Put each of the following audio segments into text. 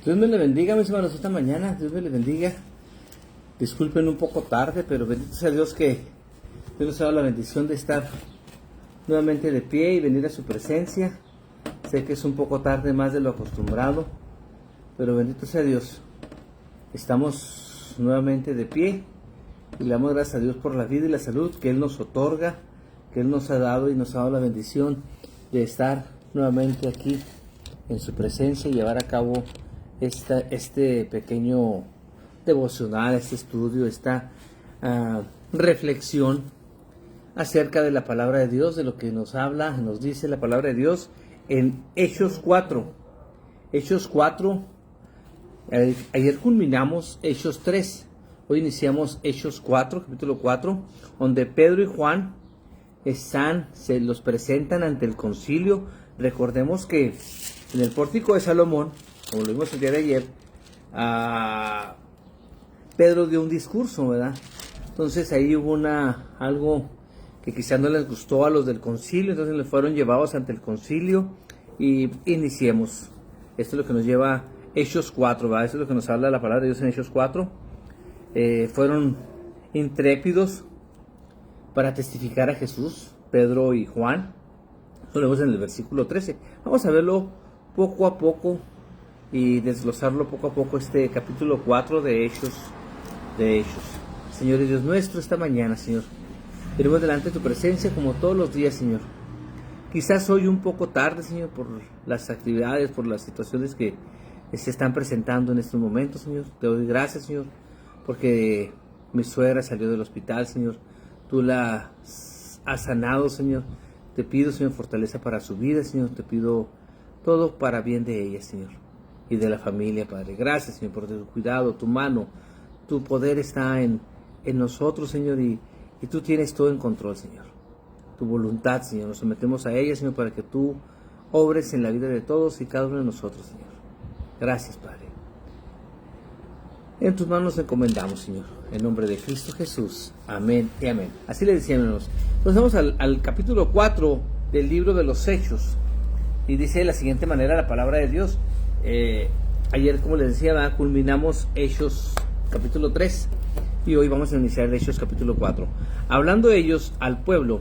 Dios me le bendiga, mis hermanos, esta mañana. Dios me le bendiga. Disculpen un poco tarde, pero bendito sea Dios que Dios nos ha dado la bendición de estar nuevamente de pie y venir a su presencia. Sé que es un poco tarde más de lo acostumbrado, pero bendito sea Dios. Estamos nuevamente de pie y le damos gracias a Dios por la vida y la salud que Él nos otorga, que Él nos ha dado y nos ha dado la bendición de estar nuevamente aquí en su presencia y llevar a cabo este pequeño devocional, este estudio, esta reflexión acerca de la palabra de Dios, de lo que nos habla, nos dice la palabra de Dios en Hechos 4. Hechos 4, ayer culminamos Hechos 3, hoy iniciamos Hechos 4, capítulo 4, donde Pedro y Juan se los presentan ante el concilio. Recordemos que en el pórtico de Salomón, como lo vimos el día de ayer, Pedro dio un discurso, ¿verdad? Entonces ahí hubo algo que quizás no les gustó a los del concilio, entonces le fueron llevados ante el concilio y iniciemos. Esto es lo que nos lleva a Hechos 4, ¿verdad? Esto es lo que nos habla la palabra de Dios en Hechos 4. Fueron intrépidos para testificar a Jesús, Pedro y Juan. Eso lo vemos en el versículo 13. Vamos a verlo poco a poco y desglosarlo poco a poco, este capítulo 4 de Hechos. Señor y Dios nuestro, esta mañana, Señor, venimos delante de tu presencia como todos los días, Señor. Quizás hoy un poco tarde, Señor, por las actividades, por las situaciones que se están presentando en estos momentos, Señor. Te doy gracias, Señor, porque mi suegra salió del hospital, Señor. Tú la has sanado, Señor. Te pido, Señor, fortaleza para su vida, Señor. Te pido todo para bien de ella, Señor, y de la familia, Padre. Gracias, Señor, por tu cuidado, tu mano, tu poder está en nosotros, Señor, y tú tienes todo en control, Señor. Tu voluntad, Señor, nos sometemos a ella, Señor, para que tú obres en la vida de todos y cada uno de nosotros, Señor. Gracias, Padre. En tus manos nos encomendamos, Señor, en nombre de Cristo Jesús. Amén y amén. Así le decíamos, hermanos. Entonces vamos al capítulo 4 del libro de los Hechos. Y dice de la siguiente manera la palabra de Dios. Ayer, como les decía, culminamos Hechos capítulo 3. Y hoy vamos a iniciar Hechos capítulo 4. Hablando ellos al pueblo,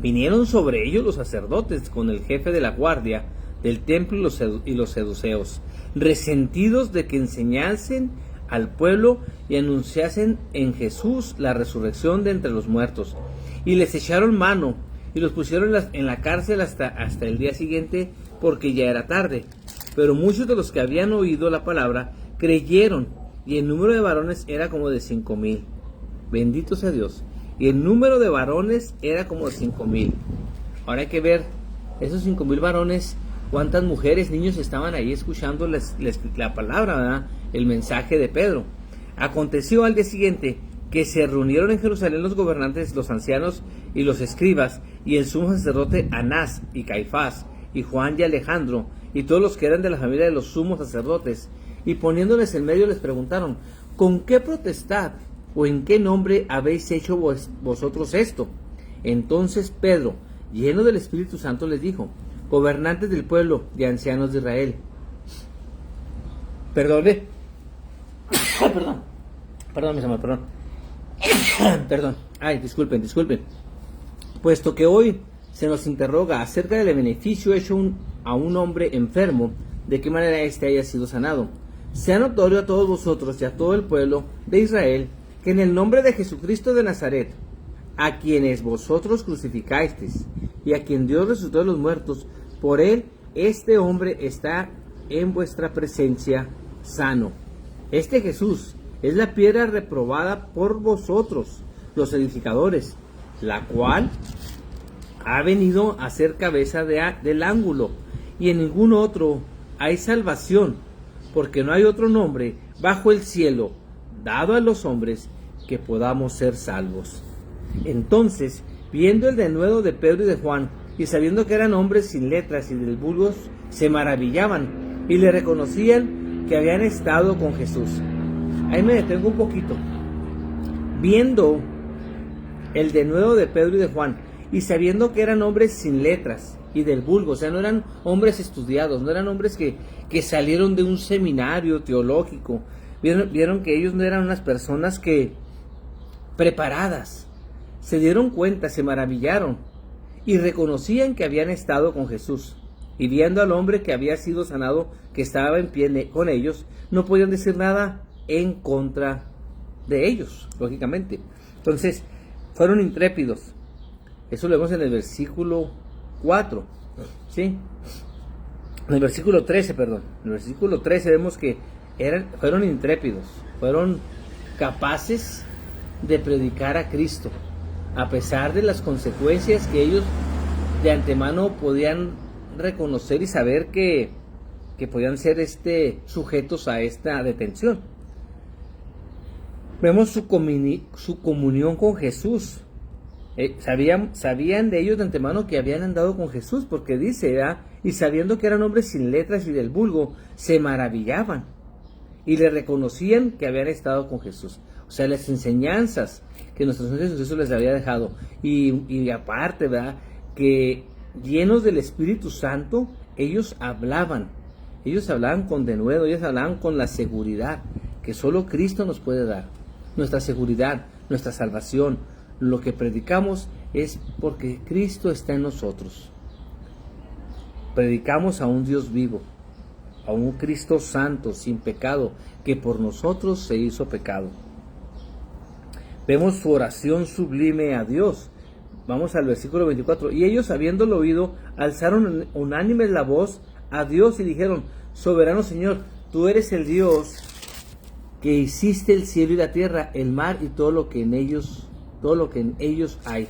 vinieron sobre ellos los sacerdotes con el jefe de la guardia del templo y los seduceos, resentidos de que enseñasen al pueblo y anunciasen en Jesús la resurrección de entre los muertos. Y les echaron mano y los pusieron en la cárcel hasta el día siguiente, porque ya era tarde. Pero muchos de los que habían oído la palabra creyeron, y el número de varones era como de 5,000. Bendito sea Dios. Y el número de varones era como de 5,000. Ahora hay que ver esos 5,000 varones, cuántas mujeres, niños estaban ahí escuchando la palabra, ¿verdad? El mensaje de Pedro. Aconteció al día siguiente que se reunieron en Jerusalén los gobernantes, los ancianos y los escribas, y el sumo sacerdote Anás y Caifás, y Juan y Alejandro, y todos los que eran de la familia de los sumos sacerdotes. Y poniéndoles en medio les preguntaron: ¿con qué potestad o en qué nombre habéis hecho vosotros esto? Entonces Pedro, lleno del Espíritu Santo, les dijo: gobernantes del pueblo y ancianos de Israel. Perdón, mis amores, perdón. Perdón. Ay, disculpen. Puesto que hoy se nos interroga acerca del beneficio hecho a un hombre enfermo, de qué manera éste haya sido sanado. Sea notorio a todos vosotros y a todo el pueblo de Israel que en el nombre de Jesucristo de Nazaret, a quienes vosotros crucificasteis y a quien Dios resucitó de los muertos, por él este hombre está en vuestra presencia sano. Este Jesús es la piedra reprobada por vosotros, los edificadores, la cual ha venido a ser cabeza del ángulo, y en ningún otro hay salvación, porque no hay otro nombre bajo el cielo dado a los hombres que podamos ser salvos. Entonces, viendo el denuedo de Pedro y de Juan, y sabiendo que eran hombres sin letras y del vulgo, se maravillaban y le reconocían que habían estado con Jesús. Ahí me detengo un poquito. Viendo el denuedo de Pedro y de Juan, y sabiendo que eran hombres sin letras y del vulgo, o sea, no eran hombres estudiados, no eran hombres que que salieron de un seminario teológico. Vieron que ellos no eran unas personas que preparadas. Se dieron cuenta, se maravillaron y reconocían que habían estado con Jesús. Y viendo al hombre que había sido sanado, que estaba en pie con ellos, no podían decir nada en contra de ellos, lógicamente. Entonces, fueron intrépidos. Eso lo vemos en el versículo 4, ¿sí? En el versículo 13, perdón. En el versículo 13 vemos que fueron intrépidos, fueron capaces de predicar a Cristo, a pesar de las consecuencias que ellos de antemano podían reconocer y saber que podían ser sujetos a esta detención. Vemos su comunión con Jesús. Sabían de ellos de antemano que habían andado con Jesús, porque dice, y sabiendo que eran hombres sin letras y del vulgo, se maravillaban y le reconocían que habían estado con Jesús. O sea, las enseñanzas que nuestro Señor Jesucristo les había dejado. Y aparte, ¿verdad?, que llenos del Espíritu Santo, ellos hablaban con denuedo, ellos hablaban con la seguridad que solo Cristo nos puede dar. Nuestra seguridad, nuestra salvación, lo que predicamos es porque Cristo está en nosotros. Predicamos a un Dios vivo, a un Cristo santo, sin pecado, que por nosotros se hizo pecado. Vemos su oración sublime a Dios. Vamos al versículo 24. Y ellos, habiéndolo oído, alzaron unánimes la voz a Dios y dijeron: Soberano Señor, tú eres el Dios que hiciste el cielo y la tierra, el mar y todo lo que en ellos hay.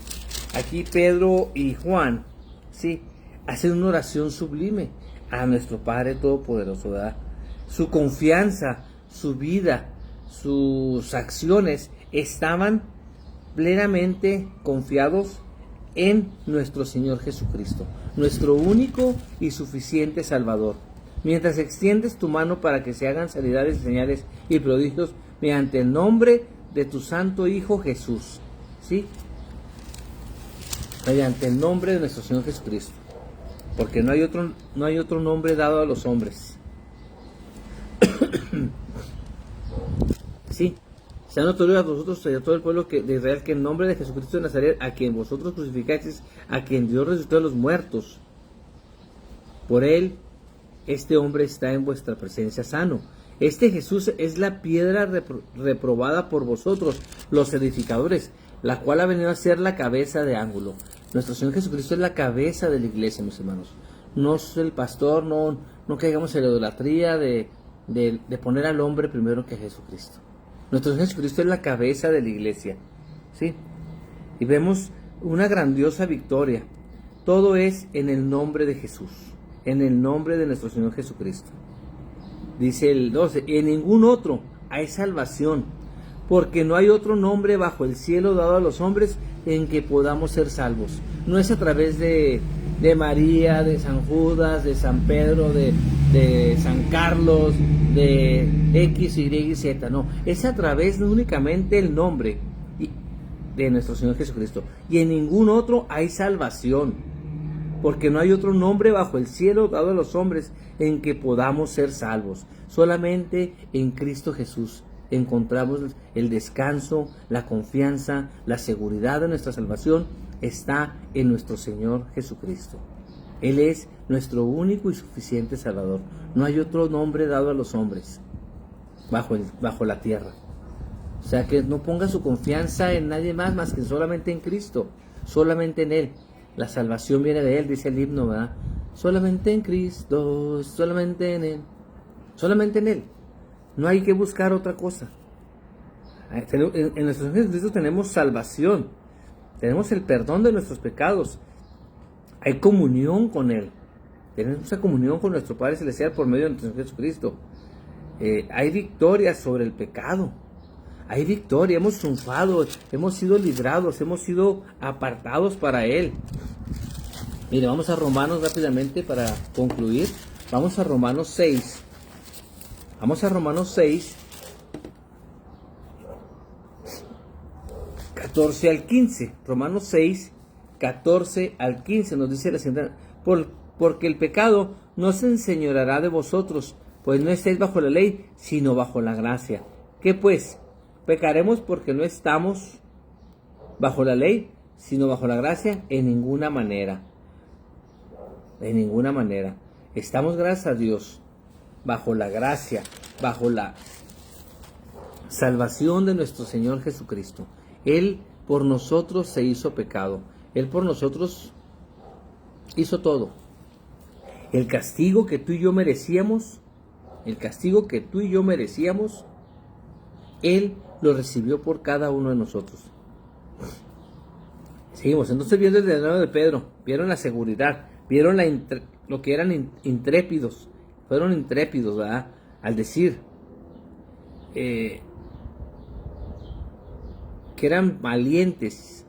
Aquí Pedro y Juan, sí, hacen una oración sublime a nuestro Padre Todopoderoso, ¿verdad? Su confianza, su vida, sus acciones estaban plenamente confiados en nuestro Señor Jesucristo, nuestro único y suficiente Salvador. Mientras extiendes tu mano para que se hagan sanidades, señales y prodigios mediante el nombre de tu santo Hijo Jesús, ¿sí? Mediante el nombre de nuestro Señor Jesucristo, porque no hay otro nombre dado a los hombres. Sí, sean notorios a vosotros y a todo el pueblo de Israel que en nombre de Jesucristo de Nazaret, a quien vosotros crucificasteis, a quien Dios resucitó de los muertos, por él este hombre está en vuestra presencia sano. Este Jesús es la piedra reprobada por vosotros, los edificadores, la cual ha venido a ser la cabeza de ángulo. Nuestro Señor Jesucristo es la cabeza de la iglesia, mis hermanos. No es el pastor, no caigamos en la idolatría de poner al hombre primero que a Jesucristo. Nuestro Señor Jesucristo es la cabeza de la iglesia, ¿sí? Y vemos una grandiosa victoria. Todo es en el nombre de Jesús, en el nombre de nuestro Señor Jesucristo. Dice el 12, en ningún otro hay salvación, porque no hay otro nombre bajo el cielo dado a los hombres en que podamos ser salvos. No es a través de María, de San Judas, de San Pedro, de San Carlos, de X, Y, Z, no. Es a través de únicamente el nombre de nuestro Señor Jesucristo. Y en ningún otro hay salvación, porque no hay otro nombre bajo el cielo dado a los hombres en que podamos ser salvos. Solamente en Cristo Jesús encontramos el descanso, la confianza, la seguridad de nuestra salvación está en nuestro Señor Jesucristo. Él es nuestro único y suficiente Salvador. No hay otro nombre dado a los hombres bajo la tierra. O sea, que no ponga su confianza en nadie más que solamente en Cristo, solamente en Él. La salvación viene de Él, dice el himno, ¿verdad? Solamente en Cristo, solamente en Él, solamente en Él. No hay que buscar otra cosa. En nuestro Señor Jesucristo tenemos salvación, tenemos el perdón de nuestros pecados, hay comunión con Él, tenemos esa comunión con nuestro Padre Celestial por medio de nuestro Señor Jesucristo. Hay victoria sobre el pecado, hay victoria, hemos triunfado, hemos sido librados, hemos sido apartados para Él. Mire, vamos a Romanos rápidamente para concluir. Vamos a Romanos 6. Vamos a Romanos 6, 14 al 15. Romanos 6, 14 al 15 nos dice la siguiente: porque el pecado no se enseñoreará de vosotros, pues no estáis bajo la ley, sino bajo la gracia. ¿Qué pues? ¿Pecaremos porque no estamos bajo la ley, sino bajo la gracia? En ninguna manera. En ninguna manera. Estamos, gracias a Dios, bajo la gracia, bajo la salvación de nuestro Señor Jesucristo. Él por nosotros se hizo pecado. Él por nosotros hizo todo. El castigo que tú y yo merecíamos, Él lo recibió por cada uno de nosotros. Seguimos, entonces viendo el lado de Pedro, vieron la seguridad, vieron lo que eran intrépidos, fueron intrépidos, ¿verdad? Al decir que eran valientes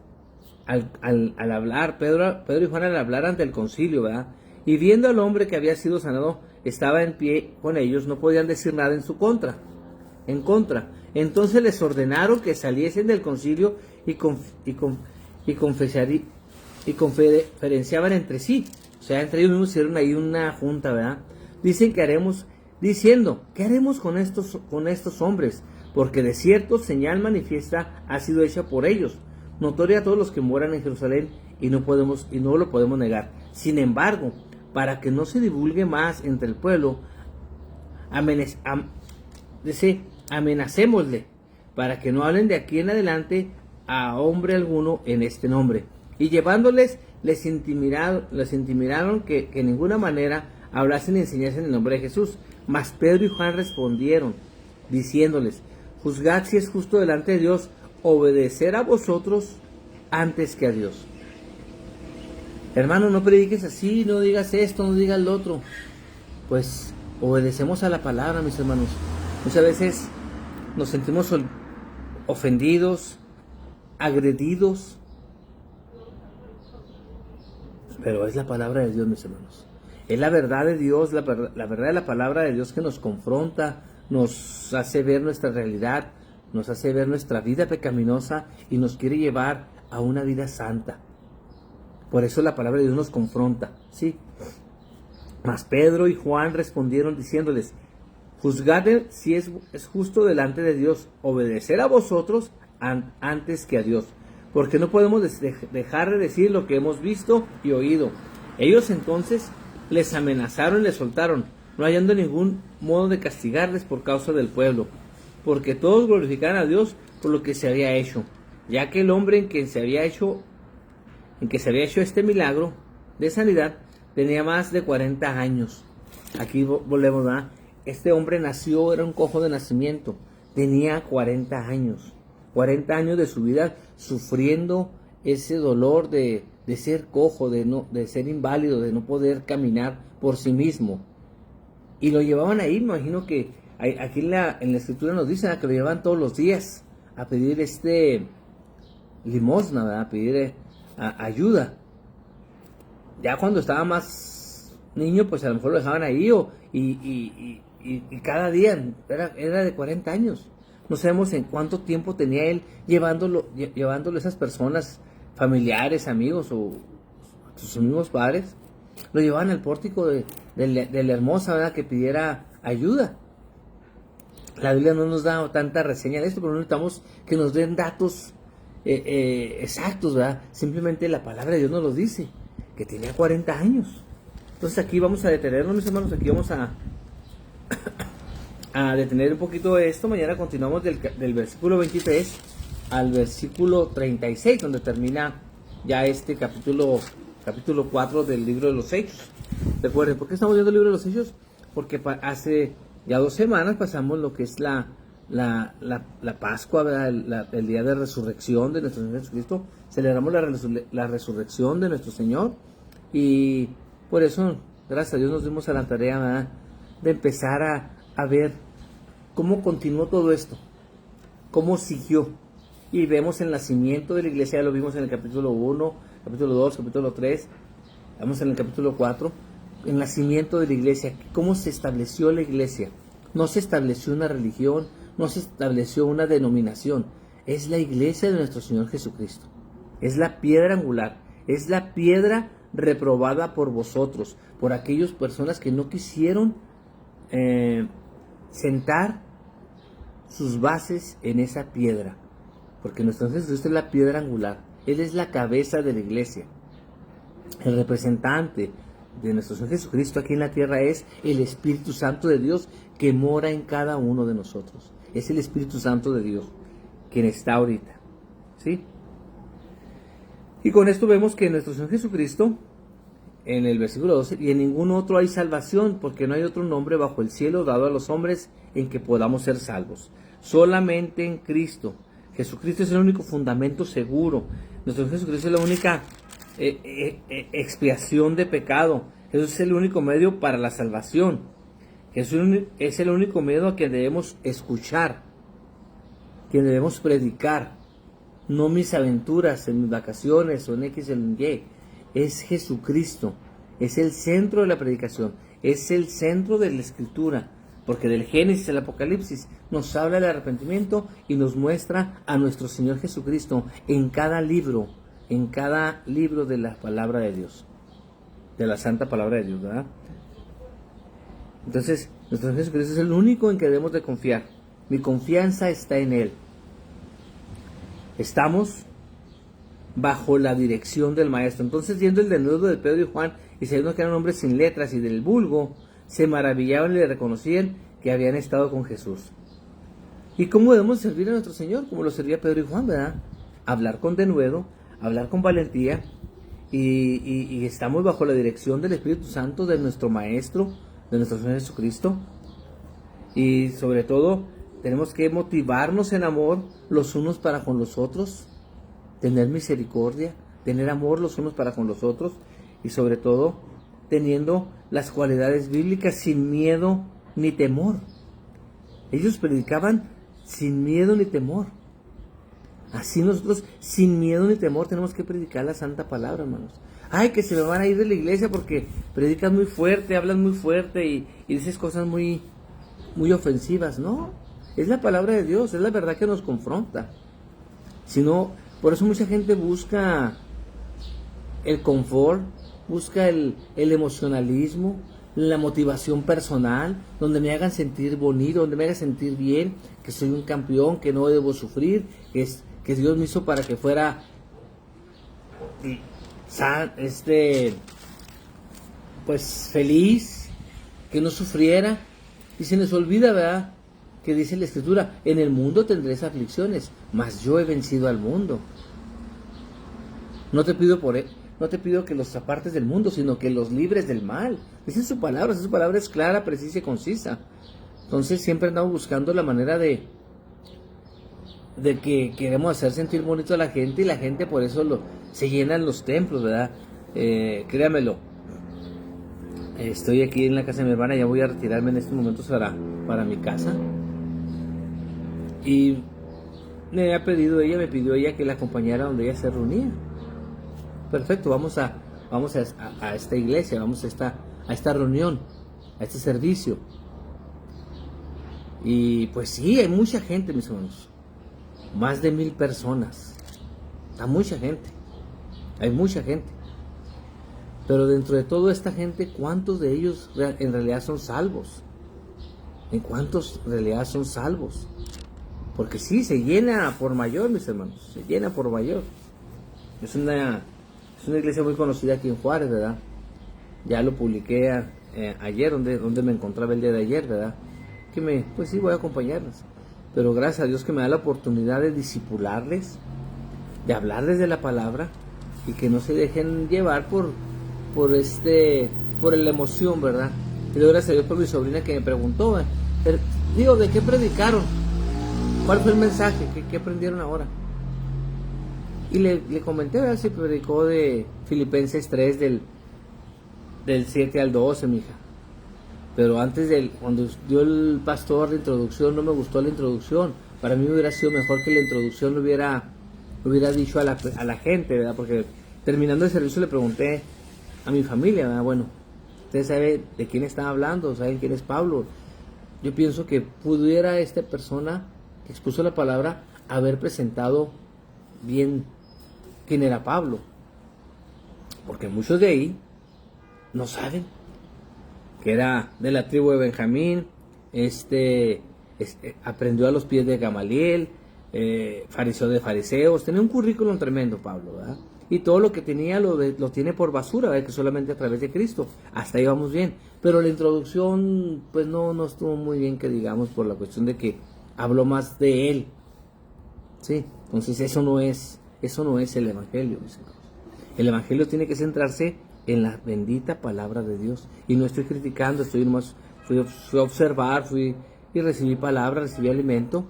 al hablar, Pedro y Juan al hablar ante el concilio, ¿verdad? Y viendo al hombre que había sido sanado, estaba en pie con ellos, no podían decir nada en contra. Entonces les ordenaron que saliesen del concilio y conferenciaban entre sí. O sea, entre ellos mismos hicieron ahí una junta, ¿verdad? Diciendo, ¿qué haremos con estos hombres? Porque de cierto señal manifiesta ha sido hecha por ellos, notoria a todos los que moran en Jerusalén, y no lo podemos negar. Sin embargo, para que no se divulgue más entre el pueblo, amenacémosle, para que no hablen de aquí en adelante a hombre alguno en este nombre. Y llevándoles, les intimidaron que en ninguna manera hablasen y enseñasen el nombre de Jesús. Mas Pedro y Juan respondieron, diciéndoles, juzgad si es justo delante de Dios obedecer a vosotros antes que a Dios. Hermano, no prediques así, no digas esto, no digas lo otro. Pues obedecemos a la palabra, mis hermanos. Muchas veces nos sentimos ofendidos, agredidos, pero es la palabra de Dios, mis hermanos. Es la verdad de Dios, la verdad de la palabra de Dios que nos confronta, nos hace ver nuestra realidad, nos hace ver nuestra vida pecaminosa y nos quiere llevar a una vida santa. Por eso la palabra de Dios nos confronta, ¿sí? Mas Pedro y Juan respondieron diciéndoles, juzgad si es justo delante de Dios obedecer a vosotros antes que a Dios, porque no podemos dejar de decir lo que hemos visto y oído. Ellos entonces les amenazaron y les soltaron, no hallando ningún modo de castigarles por causa del pueblo, porque todos glorificaban a Dios por lo que se había hecho, ya que el hombre en que se había hecho este milagro de sanidad tenía más de 40 años. Aquí volvemos, ¿verdad? Este hombre nació, era un cojo de nacimiento, tenía 40 años de su vida sufriendo ese dolor de ser cojo, de ser inválido, de no poder caminar por sí mismo. Y lo llevaban ahí, me imagino que aquí en la escritura nos dicen que lo llevaban todos los días a pedir limosna, ¿verdad? A pedir ayuda. Ya cuando estaba más niño, pues a lo mejor lo dejaban ahí y cada día era de 40 años. No sabemos en cuánto tiempo tenía él llevándolo a esas personas, familiares, amigos o sus mismos padres. Lo llevaban al pórtico de la hermosa, ¿verdad? Que pidiera ayuda. La Biblia no nos da tanta reseña de esto, pero no necesitamos que nos den datos exactos, ¿verdad? Simplemente la palabra de Dios nos lo dice, que tenía 40 años. Entonces aquí vamos a detenernos, mis hermanos, aquí vamos a detener un poquito esto. Mañana continuamos del versículo 23 al versículo 36, donde termina ya este capítulo 4 del libro de los Hechos. Recuerden, ¿por qué estamos viendo el libro de los Hechos? Porque hace ya 2 semanas pasamos lo que es la Pascua, ¿verdad? El día de resurrección de nuestro Señor Jesucristo. Celebramos la resurrección de nuestro Señor, y por eso, gracias a Dios, nos dimos a la tarea, ¿verdad?, de empezar a ver cómo continuó todo esto, cómo siguió. Y vemos el nacimiento de la iglesia, ya lo vimos en el capítulo 1, capítulo 2, capítulo 3, vamos en el capítulo 4, el nacimiento de la iglesia, cómo se estableció la iglesia. No se estableció una religión, no se estableció una denominación, es la iglesia de nuestro Señor Jesucristo. Es la piedra angular, es la piedra reprobada por vosotros, por aquellas personas que no quisieron sentar sus bases en esa piedra, porque nuestro Jesucristo es la piedra angular, Él es la cabeza de la iglesia, el representante de nuestro Señor Jesucristo aquí en la tierra es el Espíritu Santo de Dios que mora en cada uno de nosotros. Es el Espíritu Santo de Dios quien está ahorita, ¿sí? Y con esto vemos que nuestro Señor Jesucristo, en el versículo 12, y en ningún otro hay salvación, porque no hay otro nombre bajo el cielo dado a los hombres en que podamos ser salvos. Solamente en Cristo. Jesucristo es el único fundamento seguro. Nuestro Jesucristo es la única expiación de pecado. Jesús es el único medio para la salvación. Jesús es el único medio a quien debemos escuchar, quien debemos predicar. No mis aventuras en mis vacaciones o en X o en Y. Es Jesucristo. Es el centro de la predicación. Es el centro de la Escritura. Porque del Génesis al Apocalipsis nos habla del arrepentimiento y nos muestra a nuestro Señor Jesucristo en cada libro de la palabra de Dios, de la santa palabra de Dios, ¿verdad? Entonces, nuestro Señor Jesucristo es el único en que debemos de confiar. Mi confianza está en Él. Estamos bajo la dirección del Maestro. Entonces, viendo el denuedo de Pedro y Juan y sabiendo que eran hombres sin letras y del vulgo, se maravillaban y le reconocían que habían estado con Jesús. ¿Y cómo debemos servir a nuestro Señor? Como lo servía Pedro y Juan, ¿verdad? Hablar con denuedo, hablar con valentía, y estamos bajo la dirección del Espíritu Santo, de nuestro Maestro, de nuestro Señor Jesucristo. Y sobre todo, tenemos que motivarnos en amor los unos para con los otros, tener misericordia, tener amor los unos para con los otros, y sobre todo, teniendo las cualidades bíblicas sin miedo ni temor. Ellos predicaban sin miedo ni temor. Así nosotros, sin miedo ni temor, tenemos que predicar la santa palabra, hermanos. Ay, que se me van a ir de la iglesia porque predicas muy fuerte, hablas muy fuerte y dices cosas muy ofensivas. No, es la palabra de Dios, es la verdad que nos confronta. Sino, por eso mucha gente busca el confort, busca el emocionalismo, la motivación personal, donde me hagan sentir bonito, donde me hagan sentir bien, que soy un campeón, que no debo sufrir, que Dios me hizo para que fuera pues feliz, que no sufriera. Y se les olvida, ¿verdad?, que dice la Escritura: en el mundo tendréis aflicciones, mas yo he vencido al mundo. No te pido que los apartes del mundo, sino que los libres del mal. Esa es su palabra es clara, precisa y concisa. Entonces siempre andamos buscando la manera de que queremos hacer sentir bonito a la gente, y la gente por eso se llenan los templos, ¿verdad? Créamelo. Estoy aquí en la casa de mi hermana, ya voy a retirarme en estos momentos para mi casa. Y me pidió ella que la acompañara donde ella se reunía. Perfecto, vamos a esta iglesia, vamos a esta reunión, a este servicio. Y pues sí, hay mucha gente, mis hermanos. Más de 1,000 personas. Hay mucha gente. Pero dentro de toda esta gente, ¿cuántos de ellos en realidad son salvos? ¿En cuántos en realidad son salvos? Porque sí, se llena por mayor, mis hermanos. Se llena por mayor. Es una iglesia muy conocida aquí en Juárez, ¿verdad? Ya lo publiqué ayer, donde me encontraba el día de ayer, ¿verdad? Pues sí, voy a acompañarles. Pero gracias a Dios que me da la oportunidad de discipularles, de hablarles de la palabra, y que no se dejen llevar por la emoción, ¿verdad? Y doy gracias a Dios por mi sobrina que me preguntó, ¿de qué predicaron? ¿Cuál fue el mensaje? ¿Qué aprendieron ahora? Y le comenté, a ver si predicó de Filipenses 3 del 7 al 12, mija. Pero cuando dio el pastor la introducción, no me gustó la introducción. Para mí hubiera sido mejor que la introducción lo hubiera dicho a la gente, ¿verdad? Porque terminando el servicio le pregunté a mi familia, ¿verdad? Bueno, usted sabe de quién está hablando, saben quién es Pablo. Yo pienso que pudiera esta persona que expuso la palabra haber presentado bien quién era Pablo. porque muchos de ahí no saben que era de la tribu de Benjamín, aprendió a los pies de Gamaliel, fariseo de fariseos, tenía un currículum tremendo Pablo, ¿verdad? Y todo lo que tenía lo tiene por basura, ¿verdad? Que solamente a través de Cristo, hasta ahí vamos bien, pero la introducción pues no estuvo muy bien, que digamos, por la cuestión de que habló más de él, ¿sí? Entonces eso no es el Evangelio, mis hermanos. El Evangelio tiene que centrarse en la bendita palabra de Dios. Y no estoy criticando, fui a observar, y recibí palabra, recibí alimento.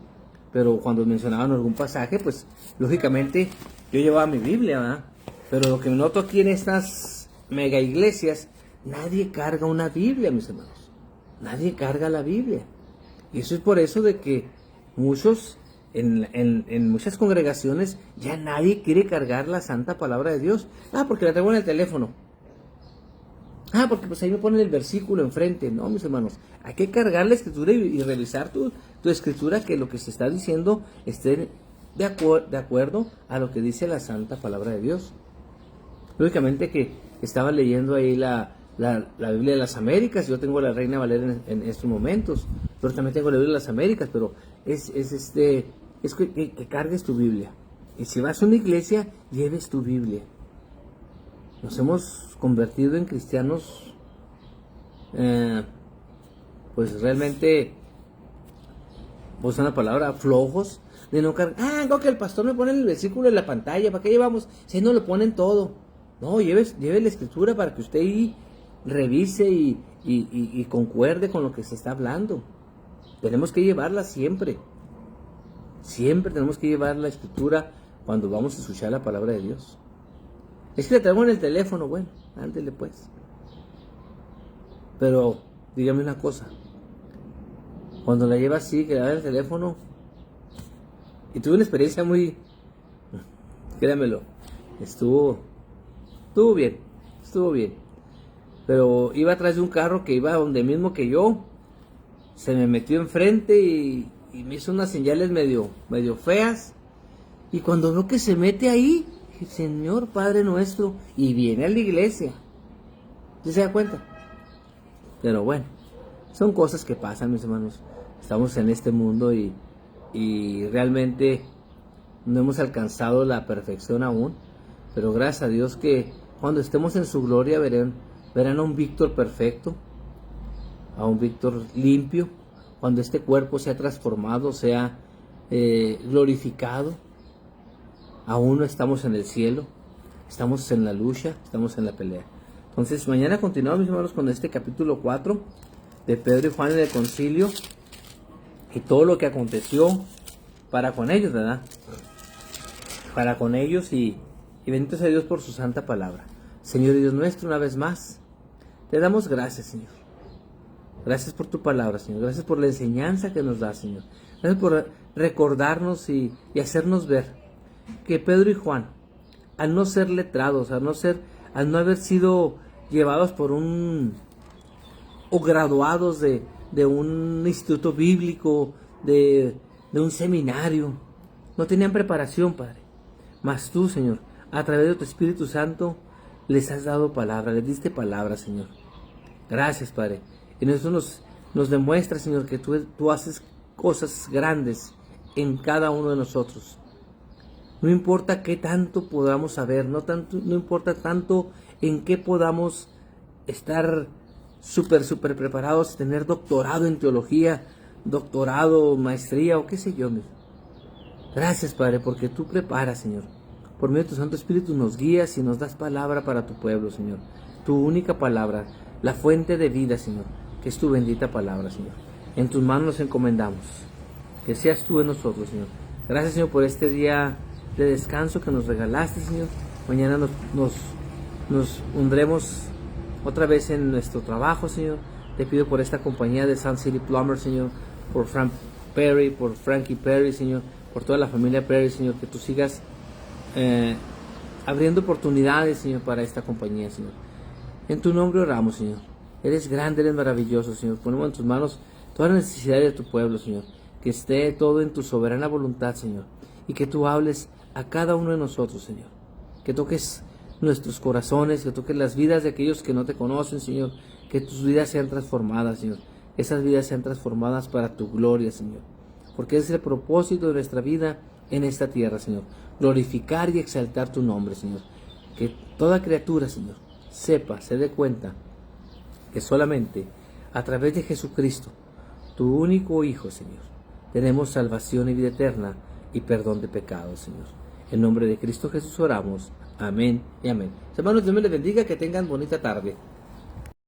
Pero cuando mencionaban algún pasaje, pues lógicamente yo llevaba mi Biblia, ¿verdad? Pero lo que noto aquí en estas mega iglesias, nadie carga una Biblia, mis hermanos. Nadie carga la Biblia. Y eso es por eso de que muchos, en muchas congregaciones, ya nadie quiere cargar la santa palabra de Dios. Porque la traigo en el teléfono. Porque pues ahí me ponen el versículo enfrente. No, mis hermanos, hay que cargar la escritura y revisar tu escritura, que lo que se está diciendo esté de acuerdo a lo que dice la santa palabra de Dios. Lógicamente que estaba leyendo ahí la Biblia de las Américas. Yo tengo la Reina Valera en estos momentos, pero también tengo la Biblia de las Américas. Pero es que cargues tu Biblia. Y si vas a una iglesia, lleves tu Biblia. Nos hemos convertido en cristianos, pues realmente, pues una palabra, flojos, de no cargar. No, que el pastor me pone el versículo en la pantalla, ¿para qué llevamos? Si no lo ponen todo. No, lleve la escritura para que usted ahí revise y concuerde con lo que se está hablando. Tenemos que llevarla siempre. Siempre tenemos que llevar la escritura cuando vamos a escuchar la palabra de Dios. Es que la traigo en el teléfono, bueno, ándele pues. Pero, dígame una cosa. Cuando la lleva así, que la da en el teléfono, y tuve una experiencia muy, créamelo, estuvo bien. Pero iba atrás de un carro que iba donde mismo que yo, se me metió enfrente y me hizo unas señales medio feas, y cuando veo que se mete ahí, Señor Padre nuestro, y viene a la iglesia. ¿Sí se da cuenta? Pero bueno, son cosas que pasan, mis hermanos. Estamos en este mundo y realmente no hemos alcanzado la perfección aún. Pero gracias a Dios que cuando estemos en su gloria verán a un Víctor perfecto, a un Víctor limpio, cuando este cuerpo sea transformado, sea glorificado. Aún no estamos en el cielo, estamos en la lucha, estamos en la pelea. Entonces mañana continuamos, mis hermanos, con este capítulo 4 de Pedro y Juan en el concilio y todo lo que aconteció para con ellos, ¿verdad? Para con ellos y bendito sea Dios por su santa palabra. Señor Dios nuestro, una vez más, te damos gracias, Señor. Gracias por tu palabra, Señor. Gracias por la enseñanza que nos da, Señor. Gracias por recordarnos y hacernos ver que Pedro y Juan, al no ser letrados, al no haber sido llevados por o graduados de un instituto bíblico, de un seminario, no tenían preparación, Padre. Mas tú, Señor, a través de tu Espíritu Santo, les has dado palabra, les diste palabra, Señor. Gracias, Padre. Y nosotros nos demuestra, Señor, que tú haces cosas grandes en cada uno de nosotros. No importa qué tanto podamos saber, no importa tanto en qué podamos estar súper preparados, tener doctorado en teología, doctorado, maestría o qué sé yo. Gracias, Padre, porque tú preparas, Señor. Por medio de tu Santo Espíritu nos guías y nos das palabra para tu pueblo, Señor. Tu única palabra, la fuente de vida, Señor, que es tu bendita palabra, Señor. En tus manos nos encomendamos. Que seas tú en nosotros, Señor. Gracias, Señor, por este día de descanso que nos regalaste, Señor. Mañana nos hundiremos otra vez en nuestro trabajo, Señor. Te pido por esta compañía de Sun City Plumber, Señor, por Frank Perry, por Frankie Perry, Señor, por toda la familia Perry, Señor, que tú sigas abriendo oportunidades, Señor, para esta compañía, Señor. En tu nombre oramos, Señor. Eres grande, eres maravilloso, Señor. Ponemos en tus manos todas las necesidades de tu pueblo, Señor. Que esté todo en tu soberana voluntad, Señor. Y que tú hables a cada uno de nosotros, Señor. Que toques nuestros corazones, que toques las vidas de aquellos que no te conocen, Señor, que tus vidas sean transformadas, Señor, esas vidas sean transformadas para tu gloria, Señor, porque ese es el propósito de nuestra vida en esta tierra, Señor, glorificar y exaltar tu nombre, Señor, que toda criatura, Señor, sepa, se dé cuenta que solamente a través de Jesucristo, tu único Hijo, Señor, tenemos salvación y vida eterna y perdón de pecados, Señor. En nombre de Cristo Jesús oramos. Amén y amén. Hermanos, Dios me les bendiga, que tengan bonita tarde.